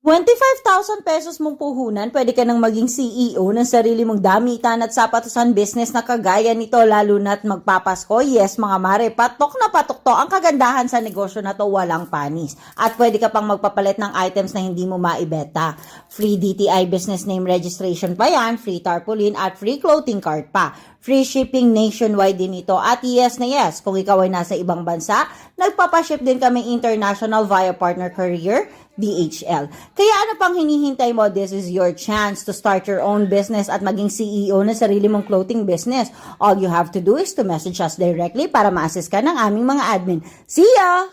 25,000 pesos mong puhunan, pwede ka nang maging CEO ng sarili mong damitan at sapatusan business na kagaya nito, lalo na't magpapasko. Yes mga mare, patok na patok to. Ang kagandahan sa negosyo na to, walang panis. At pwede ka pang magpapalit ng items na hindi mo maibenta. Free DTI business name registration pa yan, free tarpaulin at free clothing card pa. Free shipping nationwide din ito. At yes na yes, kung ikaw ay nasa ibang bansa, nagpapaship din kami international via partner courier, DHL. Kaya ano pang hinihintay mo? This is your chance to start your own business at maging CEO ng sarili mong clothing business. All you have to do is to message us directly para ma-assist ka ng aming mga admin. See ya!